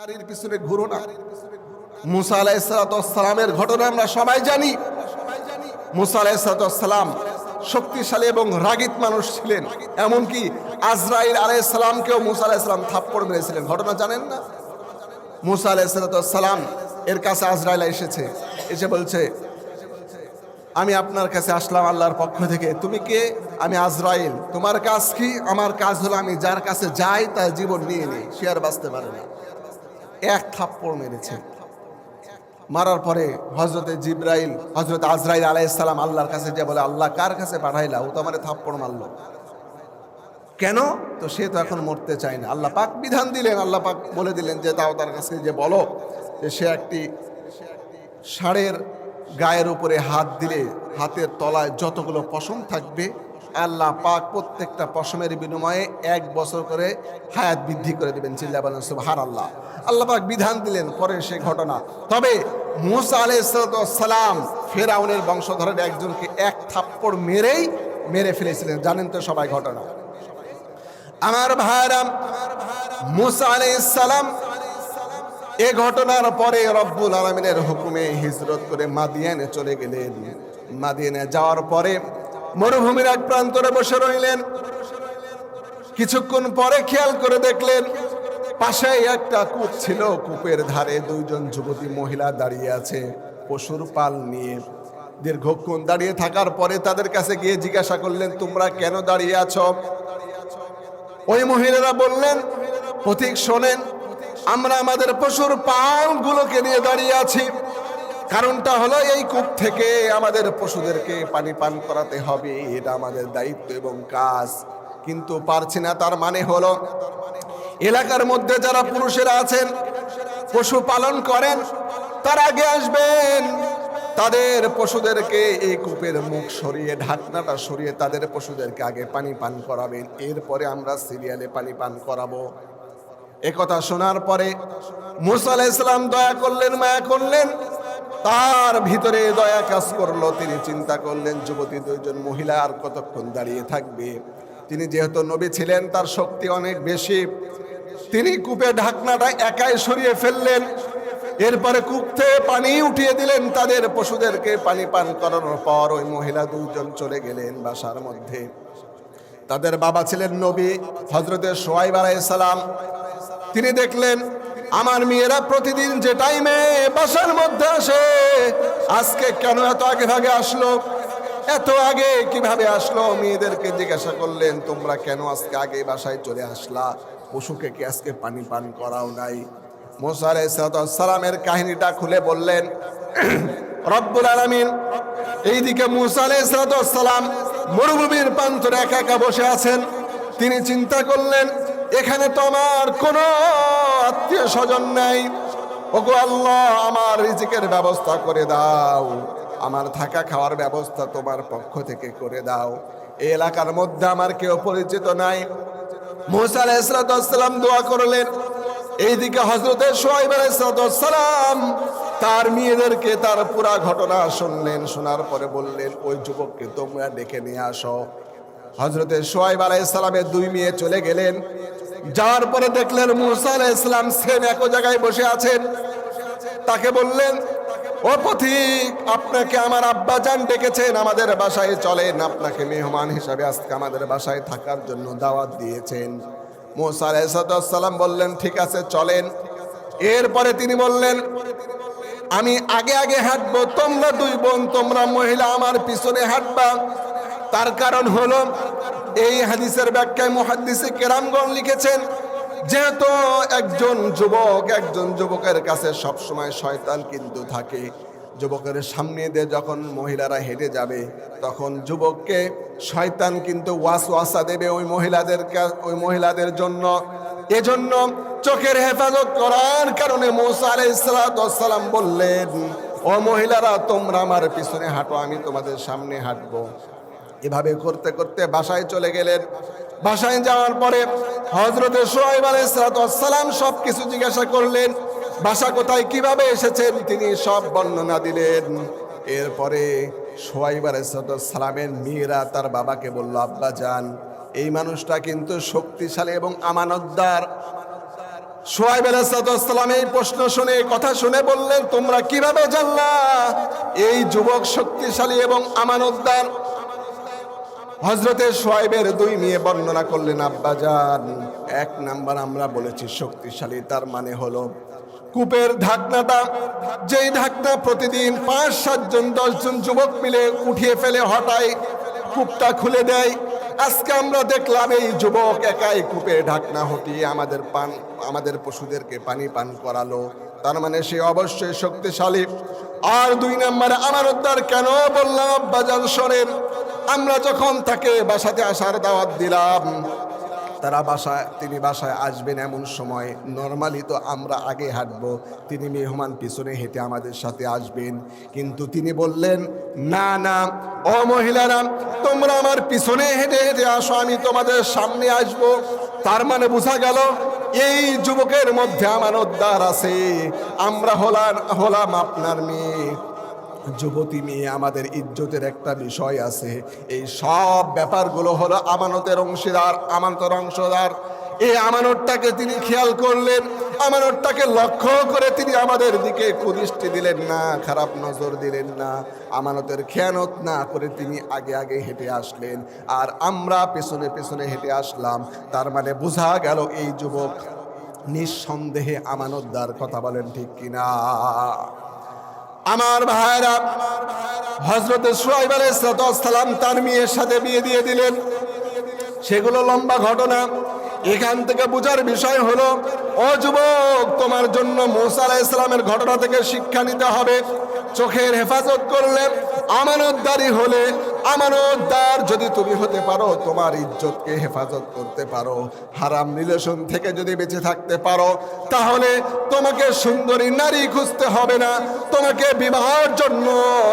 নারীর পিছনে ঘুরো না। মুসা আলাইহিস সালামের ঘটনা আমরা সবাই জানি। মুসা আলাইহিস সালাম শক্তিশালী এবং রাগীব মানুষ ছিলেন। এমনকি আজরাইল আলাইহিস সালামকেও মুসা আলাইহিস সালাম থাপ্পড় মেরেছিলেন। ঘটনা জানেন না? মুসা আলাইহিস সালাম এর কাছে আজরাইল এসেছে, এসে বলছে, আমি আপনার কাছে আসলাম আল্লাহর পক্ষ থেকে। তুমি কে? আমি আজরাইল। তোমার কাজ কি? আমার কাজ হলো আমি যার কাছে যাই তার জীবন নিয়ে নিই, সে আর বাঁচতে পারে না। এক থাপ্পড় মেরেছে। মারার পরে হজরতে জিব্রাইল, হজরত আজরাইল আলাইহিস সালাম আল্লাহর কাছে যে বলে, আল্লাহ কার কাছে পাঠাইলা? ও তো আমারে থাপ্পড় মারলো কেন? তো সে তো এখন মরতে চায় না। আল্লাহ পাক বিধান দিলেন, আল্লাহ পাক বলে দিলেন যে তাও তার কাছে যে বলো যে সে একটি ষাঁড়ের গায়ের উপরে হাত দিলে হাতের তলায় যতগুলো পশম থাকবে আল্লাহ পাক প্রত্যেকটা পশমের বিনিময়ে 1 বছর করে হায়াত বৃদ্ধি করে দিবেন। চিল্লা বলেন সুবহানাল্লাহ। আল্লাহ পাক বিধান দিলেন, পরে সে ঘটনা। তবে মুসা আলাইহিস সালাম ফেরাউনের বংশধরের একজনকে এক থাপ্পড় মেরে ফেলেছিলেন। জানেন তো সবাই ঘটনা। আমার ভাইরা, মুসা আলাইহিস সালাম এ ঘটনার পরে রব্বুল আলামিনের হুকুমে হিজরত করে মাদিয়ানে চলে গেলেন। মাদিয়ানে যাওয়ার পরে মরুভূমির এক প্রান্তরে বসে রইলেন। কিছুক্ষণ পরে খেয়াল করে দেখলেন পাশে একটা কূপ ছিল। কূপের ধারে 2 জন যুবতী মহিলা দাঁড়িয়ে আছে পশুর পাল নিয়ে। দীর্ঘক্ষণ দাঁড়িয়ে থাকার পরে তাদের কাছে গিয়ে জিজ্ঞাসা করলেন, তোমরা কেন দাঁড়িয়ে আছো? ওই মহিলারা বললেন, পথিক শোনেন, আমরা আমাদের পশুর পালগুলোকে নিয়ে দাঁড়িয়ে আছি। কারণটা হলো এই কূপ থেকে আমাদের পশুদেরকে পানি পান করাতে হবে, এটা আমাদের দায়িত্ব এবং কাজ, কিন্তু পারছি না। তার মানে হলো এলাকার মধ্যে যারা পুরুষেরা আছেন পশু পালন করেন তারা আগে আসবেন, তাদের পশুদেরকে এই কূপের মুখ সরিয়ে ঢাকনাটা সরিয়ে তাদের পশুদেরকে আগে পানি পান করাবেন, এরপরে আমরা সিরিয়ালে পানি পান করাবো। একথা শোনার পরে মুসা আলাইহিস সালাম দয়া করলেন, মায়া করলেন, তার ভিতরে দয়া কাজ করলো। তিনি চিন্তা করলেন যুবতী 2 জন মহিলা আর কতক্ষণ দাঁড়িয়ে থাকবে। তিনি যেহেতু নবী ছিলেন, তার শক্তি অনেক বেশি, তিনি কূপের ঢাকনাটা একাই সরিয়ে ফেললেন। এরপরে কূপ থেকে পানি উঠিয়ে দিলেন। তাদের পশুদেরকে পানি পান করানোর পর ওই মহিলা 2 জন চলে গেলেন বাসার মধ্যে। তাদের বাবা ছিলেন নবী হযরতে শুআয়ব আলাইহিস সালাম। তিনি দেখলেন আমার মেয়েরা প্রতিদিন যে টাইমে বাসার মধ্যে আসে আজকে কেন এত আগে ভাগে আসলো? এত আগে কিভাবে আসলো? মেয়েদেরকে জিজ্ঞাসা করলেন, তোমরা কেন আজকে আগে বাসায় চলে আসলা? পশুকে কি আজকে পানি পান করাও নাই? মুসা আলাইহিস সালামের কাহিনীটা খুলে বললেন রব্বুল আলামিন। এইদিকে মুসা আলাইহিস সালাম মরুভূমির প্রান্তরে একা একা বসে আছেন। তিনি চিন্তা করলেন, এখানে তো আমার কোনো আত্মীয় স্বজন নাই। ওগো আল্লাহ, আমার রিজিকের ব্যবস্থা করে দাও, আমার থাকা খাওয়ার ব্যবস্থা তোমার পক্ষ থেকে করে দাও। এই এলাকার মধ্যে আমার কেউ পরিচিত নাই। মুসা আলাইহিস সালাম দোয়া করলেন। এইদিকে হযরতে শুআয়ব আলাইহিস সালাম তার মেয়েদেরকে তার পুরা ঘটনা শুনলেন। শোনার পরে বললেন, ওই যুবককে তোমরা ডেকে নিয়ে আসো। হযরতে শুআয়ব আলাইহিস সালামের 2 মেয়ে চলে গেলেন। যাওয়ার পরে দেখলেন মুসা আলাইহিস সালাম সেম এক জায়গায় বসে আছেন। তাকে বললেন, ও পথিক, আপনাকে আমার আব্বা জান ডেকেছেন, আমাদের বাসায় চলেন, আপনাকে মেহমান হিসাবে আজকে আমাদের বাসায় থাকার জন্য দাওয়াত দিয়েছেন। মুসা আলাইহিস সালাম বললেন, ঠিক আছে চলেন। এরপরে তিনি বললেন, আমি আগে আগে হাঁটবো, তোমরা 2 বোন, তোমরা মহিলা আমার পিছনে হাঁটবা। তার কারণ হলো এই হাদিসের ব্যাখ্যায় মুহাদ্দিসে কেরামগণ লিখেছেন, যেহেতু একজন যুবকের কাছে সবসময় শয়তান কিন্তু থাকে। যুবকের সামনে দিয়ে যখন মহিলারা হেঁটে যাবে তখন যুবককে শয়তান কিন্তু ওয়াসওয়াসা দেবে ওই মহিলাদের জন্য। এজন্য চোখের হেফাজত করার কারণে মুসা আলাইহিস সালাম বললেন, ও মহিলারা, তোমরা আমার পিছনে হাঁটো, আমি তোমাদের সামনে হাঁটবো। এভাবে করতে করতে বাসায় চলে গেলেন। বাসায় যাওয়ার পরে হযরতে শুআয়ব আলাইহিস সালাম সবকিছু জিজ্ঞাসা করলেন, বাসা কোথায়, কিভাবে এসেছেন, তিনি সব বর্ণনা দিলেন। এরপরে শুআয়ব আলাইহিস সালামের মেয়েরা তার বাবাকে বলল, আব্বা জান, এই মানুষটা কিন্তু শক্তিশালী এবং আমানতদার, শুআয়ব আলাইহিস সালাম এই প্রশ্ন শুনে, এই কথা শুনে বললেন, তোমরা কিভাবে জানলা এই যুবক শক্তিশালী এবং আমানতদার? হযরতে শুআয়বের দুই মেয়ে বর্ণনা করলেন, আব্বাজান, এক নাম্বার আমরা বলেছি শক্তিশালী, তার মানে হলো কূপের ঢাকনাটা, যেই ঢাকনা প্রতিদিন 5-7 জন 10 জন যুবক মিলে উঠিয়ে ফেলে, হটায়, কূপটা খুলে দেয়। আজকে আমরা দেখলাম এই যুবক একাই কূপের ঢাকনা হটিয়ে আমাদের পশুদেরকে পানি পান করালো, তার মানে সে অবশ্যই শক্তিশালী। আর 2 নম্বরে আমানতদার কেন বললাম আব্বাজান শোনেন, আমরা যখন তাকে বাসাতে আসার দাওয়াত দিলাম, তিনি বাসায় আসবেন এমন সময় নরমালি তো আমরা আগে হাঁটবো, তিনি মেহমান পিছনে হেঁটে আমাদের সাথে আসবেন, কিন্তু তিনি বললেন, না না ও মহিলারা, তোমরা আমার পিছনে হেঁটে হেঁটে আসো, আমি তোমাদের সামনে আসবো। তার মানে বোঝা গেল এই যুবকের মধ্যে আমানতদার আছে। আমরা হলাম আপনার মেয়ে, যুবতী মেয়ে, আমাদের ইজ্জতের একটা বিষয় আছে। এই সব ব্যাপারগুলো হলো আমানতের অংশীদার। এই আমানতটাকে তিনি খেয়াল করলেন, আমানতটাকে লক্ষ্য করে তিনি আমাদের দিকে কুদৃষ্টি দিলেন না, খারাপ নজর দিলেন না, আমানতের খেয়ানত না করে তিনি আগে আগে হেঁটে আসলেন, আর আমরা পেছনে পেছনে হেঁটে আসলাম। তার মানে বোঝা গেল এই যুবক নিঃসন্দেহে আমানতদার। কথা বলেন ঠিক কিনা? আমার ভাইরা, হযরত শুআয়ব আলাইহিস সালাম তার মেয়ের সাথে বিয়ে দিয়ে দিলেন। সেগুলো লম্বা ঘটনা। এখান থেকে বোঝার বিষয় হলো, ও যুবক, তোমার জন্য মূসা আলাইহিস সালামের ঘটনা থেকে শিক্ষা নিতে হবে। চোখের হেফাজত করলে, আমানতদারি হলে, আমানতদার যদি তুমি হতে পারো, তোমার ইজ্জতকে হেফাজত করতে পারো, হারাম রিলেশন থেকে যদি বেঁচে থাকতে পারো, তাহলে তোমাকে সুন্দরী নারী খুঁজতে হবে না, তোমাকে বিবাহের জন্য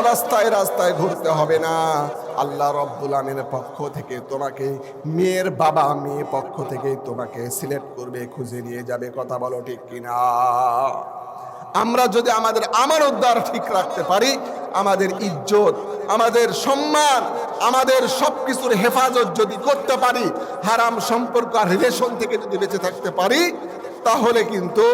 রাস্তায় রাস্তায় ঘুরতে হবে না। আল্লাহ রব্বুল আমিনের পক্ষ থেকে তোমাকে মেয়ের বাবা, মেয়ে পক্ষ থেকে তোমাকে সিলেক্ট করবে, খুঁজে নিয়ে যাবে। কথা বলো ঠিক কিনা? আমরা যদি আমাদের আমানতদার ঠিক রাখতে পারি, আমাদের ইজ্জত, আমাদের সম্মান, আমাদের সবকিছুর হেফাজত যদি করতে পারি, হারাম সম্পর্ক আর রিলেশন থেকে যদি বেঁচে থাকতে পারি, তাহলে কিন্তু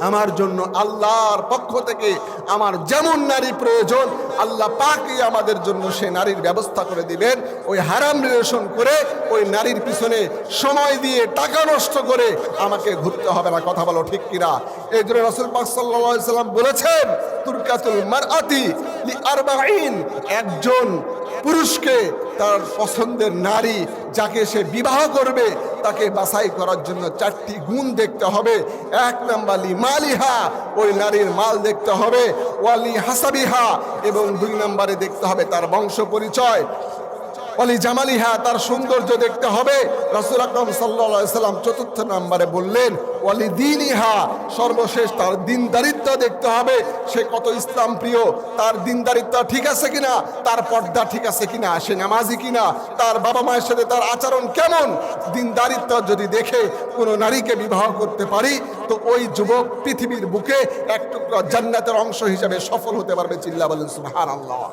আমার জন্য আল্লাহর পক্ষ থেকে আমার যেমন নারী প্রয়োজন, আল্লাহ পাকই আমাদের জন্য সে নারীর ব্যবস্থা করে দিবেন। ওই হারাম রিলেশন করে, ওই নারীর পিছনে সময় দিয়ে টাকা নষ্ট করে আমাকে ঘুরতে হবে না। কথা বলো ঠিক কিনা? এই জন্য রাসূল পাক সাল্লাল্লাহু আলাইহি সাল্লাম বলেছেন, তুরকাতুল মারআতি লিআরবাঈন, একজন পুরুষকে তার পছন্দের নারী যাকে সে বিবাহ করবে, তাকে বাছাই করার জন্য 4টি গুণ দেখতে হবে। 1 নাম্বার মালিহা, ওই নারীর মাল দেখতে হবে, ওয়ালি হাসাবিহা, এবং 2 নম্বরে দেখতে হবে তার বংশ পরিচয়, ওয়ালি জামালিহা, তার সৌন্দর্য দেখতে হবে। রাসূল আকরাম সাল্লাল্লাহু আলাইহি সাল্লাম 4র্থ নম্বরে বললেন, ওয়ালি দীনিহা, সর্বশেষ তার দিনদারিত্ব দেখতে হবে, সে কত ইসলাম প্রিয়, তার দিনদারিত্ব ঠিক আছে কিনা, তার পর্দা ঠিক আছে কিনা, সে নামাজি কিনা, তার বাবা মায়ের সাথে তার আচরণ কেমন। দিনদারিত্ব যদি দেখে কোনো নারীকে বিবাহ করতে পারি, তো ওই যুবক পৃথিবীর বুকে এক টুকরা জান্নাতের অংশ হিসেবে সফল হতে পারবে। চিল্লা বলেন সুবহানাল্লাহ।